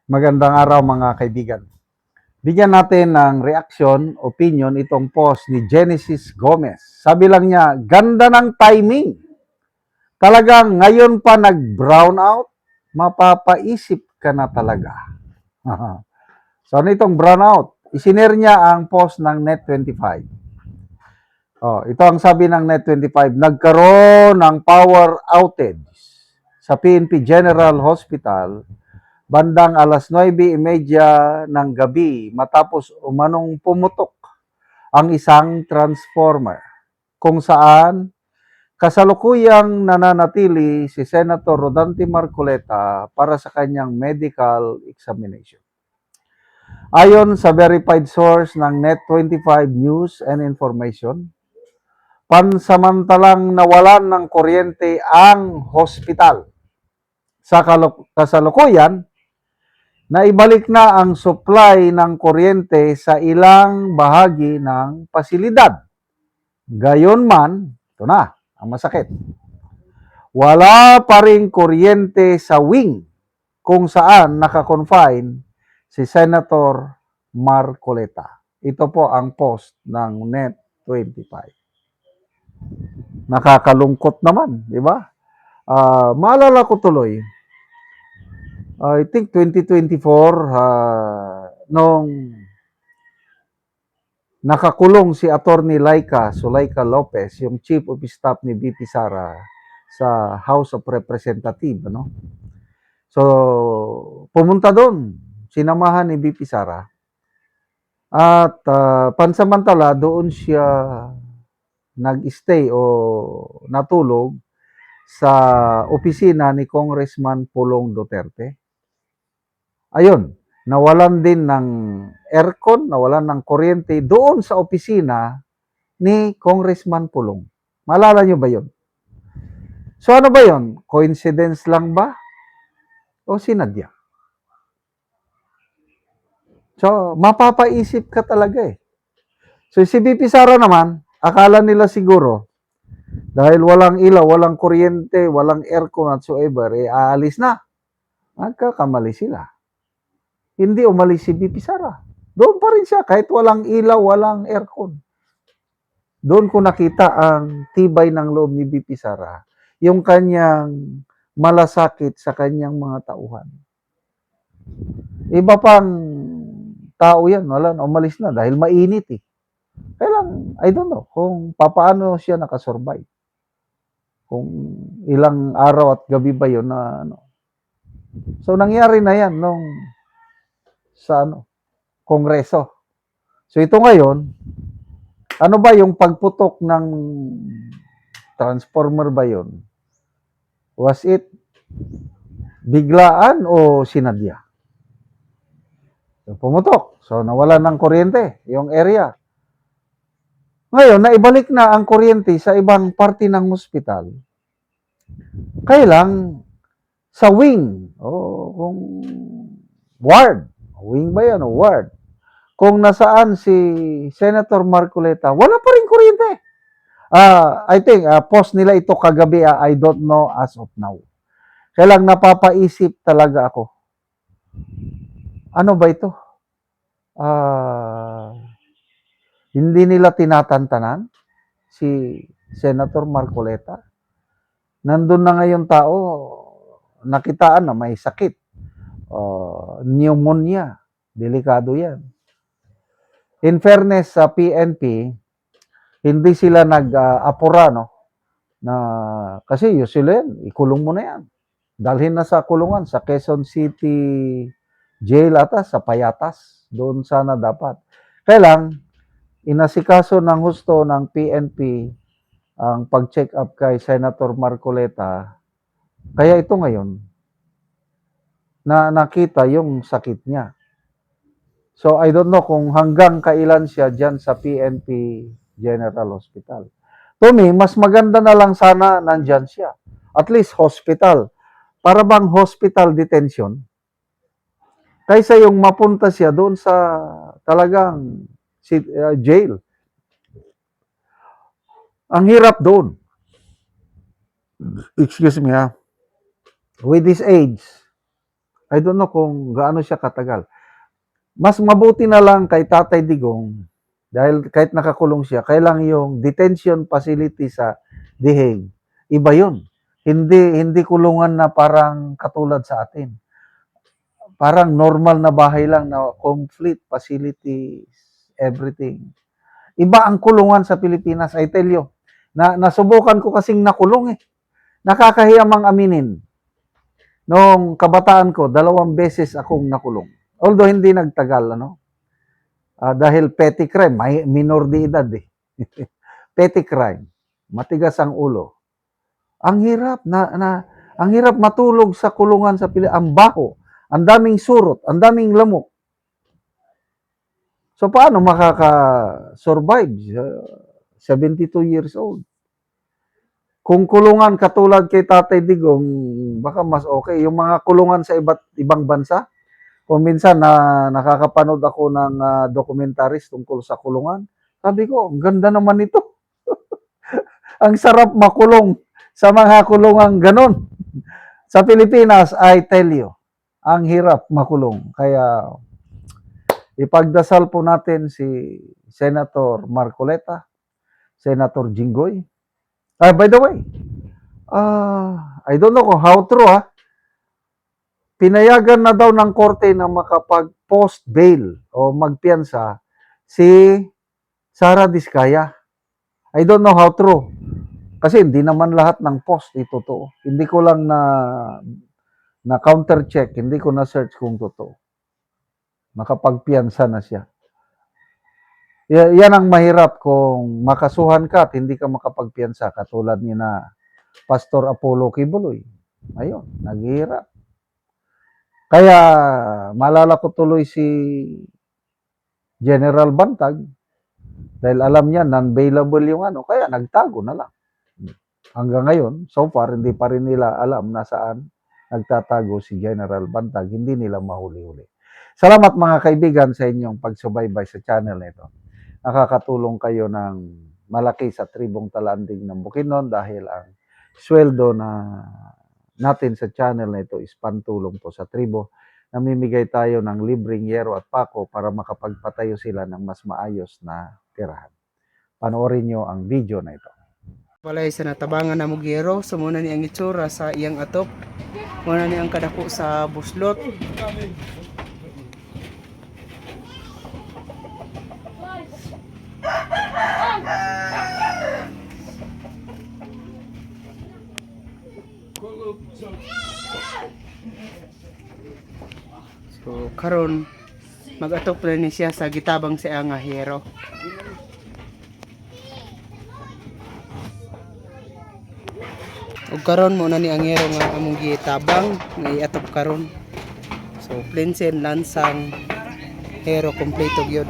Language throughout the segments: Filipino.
Magandang araw mga kaibigan. Bigyan natin ng reaction, opinion itong post ni Genesis Gomez. Sabi lang niya, ganda ng timing. Talagang ngayon pa nag-brown out, mapapaisip ka na talaga. So ano itong brown out? Isinare niya ang post ng Net25. Ito ang sabi ng Net25, nagkaroon ng power outage sa PNP General Hospital bandang alas 9:30 ng gabi matapos umanong pumutok ang isang transformer kung saan kasalukuyang nananatili si Senator Rodante Marcoleta para sa kanyang medical examination. Ayon sa verified source ng Net25 News and Information, pansamantalang nawalan ng kuryente ang hospital. Sa kasalukuyan, naibalik na ang supply ng kuryente sa ilang bahagi ng pasilidad. Gayunman, ito na, ang masakit. Wala pa ring kuryente sa wing kung saan nakakonfine si Senator Marcoleta. Ito po ang post ng Net25. Nakakalungkot naman, di ba? Maalala ko tuloy, I think 2024, nung nakakulong si Attorney Sulaika Lopez, yung Chief of Staff ni VP Sara sa House of Representatives, ano? So, pumunta doon, sinamahan ni VP Sara. At pansamantala, doon siya nag-stay o natulog sa opisina ni Congressman Pulong Duterte. Ayun, nawalan din ng aircon, nawalan ng kuryente doon sa opisina ni Congressman Pulong. Maalala nyo ba yun? So ano ba yun? Coincidence lang ba? O sinadya? So, mapapaisip ka talaga eh. So si VP Sara naman, akala nila siguro, dahil walang ilaw, walang kuryente, walang aircon whatsoever, aalis na. Nagkakamali sila. Hindi umalis si VP Sara. Doon pa rin siya, kahit walang ilaw, walang aircon. Doon ko nakita ang tibay ng loob ni VP Sara, yung kanyang malasakit sa kanyang mga tauhan. Iba pang tao yan, wala na, umalis na dahil mainit eh. Kaya lang, I don't know kung paano siya nakasurvive. Kung ilang araw at gabi ba yun na ano. So nangyari na yan nung sa Kongreso. So ito ngayon, ano ba yung pagputok ng transformer ba yun? Was it biglaan o sinadya? So, pumutok. So nawala ng kuryente yung area. Ngayon, naibalik na ang kuryente sa ibang parte ng hospital. Kailang sa wing, kung ward, wing ba yan o ward, kung nasaan si Senator Marcoleta, wala pa rin kuryente. I think, post nila ito kagabi, I don't know as of now. Kailang napapaisip talaga ako. Ano ba ito? Hindi nila tinatantanan si Senator Marcoleta. Nandun na ngayon tao, nakitaan na may sakit. Pneumonia. Delikado yan. In fairness sa PNP, hindi sila nag-apura, no? Na, kasi usually yan, ikulong mo na yan. Dalhin na sa kulungan, sa Quezon City Jail ata, sa Payatas. Doon sana dapat. Kailang, inasikaso ng husto ng PNP ang pag-check up kay Senator Marcoleta. Kaya ito ngayon, na nakita yung sakit niya. So, I don't know kung hanggang kailan siya dyan sa PNP General Hospital. To me, mas maganda na lang sana nandyan siya. At least hospital. Para bang hospital detention? Kaysa yung mapunta siya doon sa talagang jail. Ang hirap doon. Excuse me ha. With this age, I don't know kung gaano siya katagal. Mas mabuti na lang kay Tatay Digong, dahil kahit nakakulong siya, kailang yung detention facility sa The Hague, iba yun. Hindi kulungan na parang katulad sa atin. Parang normal na bahay lang na complete facilities, everything. Iba ang kulungan sa Pilipinas, I tell you. Nasubukan ko kasing nakulong eh. Nakakahiya mang aminin. Noong kabataan ko, 2 beses akong nakulong. Although hindi nagtagal, ano? Dahil petty crime, may minor de edad eh. Petty crime. Matigas ang ulo. Ang hirap ang hirap matulog sa kulungan sa Pilipinas. Ang baho, ang daming surot, ang daming lamok. So paano makaka-survive? 72 years old. Kung kulungan katulad kay Tatay Digong, baka mas okay. Yung mga kulungan sa ibang bansa, kung minsan nakakapanood ako ng documentaries tungkol sa kulungan, sabi ko, ang ganda naman ito. Ang sarap makulong sa mga kulungang ganon. Sa Pilipinas, I tell you, ang hirap makulong. Kaya ipagdasal po natin si Senator Marcoleta, Senator Jinggoy. By the way, I don't know kung how true pinayagan na daw ng korte na makapag-post bail o magpiyansa si Sara Diskaya. I don't know how true. Kasi hindi naman lahat ng post totoo. Hindi ko lang na counter check, hindi ko na search kung totoo. Makapagpiyansa na siya. Yan ang mahirap kung makasuhan ka at hindi ka makapagpiyansa katulad ni na Pastor Apollo Kibuloy. Ayun, naghihirap. Kaya maalala ko tuloy si General Bantag dahil alam niya non-bailable yung kaya nagtago na lang. Hanggang ngayon, so far, hindi pa rin nila alam na saan nagtatago si General Bantag. Hindi nila mahuli-huli. Salamat mga kaibigan sa inyong pagsubaybay sa channel nito. Nakakatulong kayo ng malaki sa tribong Talanding ng Bukidnon dahil ang sweldo na natin sa channel na ito is pantulong po sa tribo. Namimigay tayo ng libreng yero at pako para makapagpatayo sila ng mas maayos na tirahan. Panoorin nyo ang video na ito. Walay sa natabangan na mugero, so muna ni ang itsura sa iyang atop. Muna ni ang kadako sa buslot. So karon mag-atop na ni siya sa gitabang sa iyang hero. Ug karon mo na ni ang hero nga among gitabang nga iatop karon. So plinsen lansang hero kompleto gyud.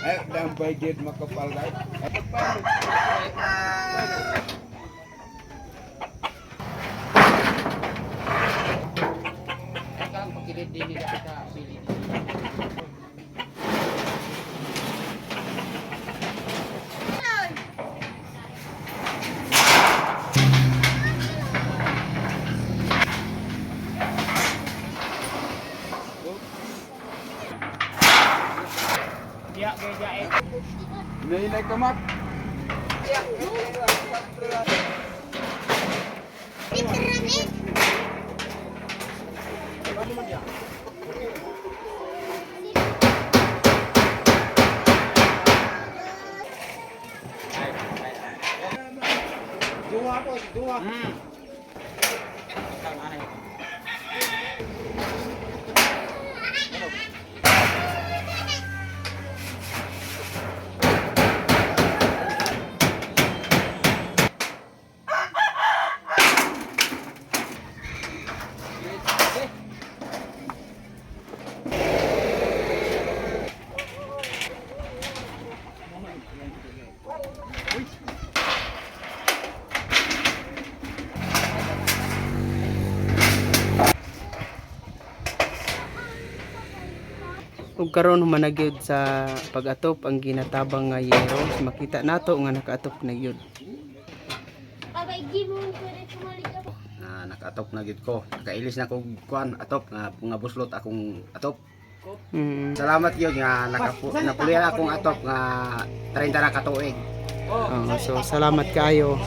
Ay, dang budget makapal dai. Kang pagilid din nila kita bili. Nainay kamat. Dua po, dua. Ug karon humanagyud sa pag-atop ang ginatabang nga yero. So, makita nato nga nakaatop na gyud. atop na gid ko. Nakailis na kog kuan atop nga buslot akong atop. Salamat gyud nga napulian akong atop nga 30 na ka tuig. So salamat kayo.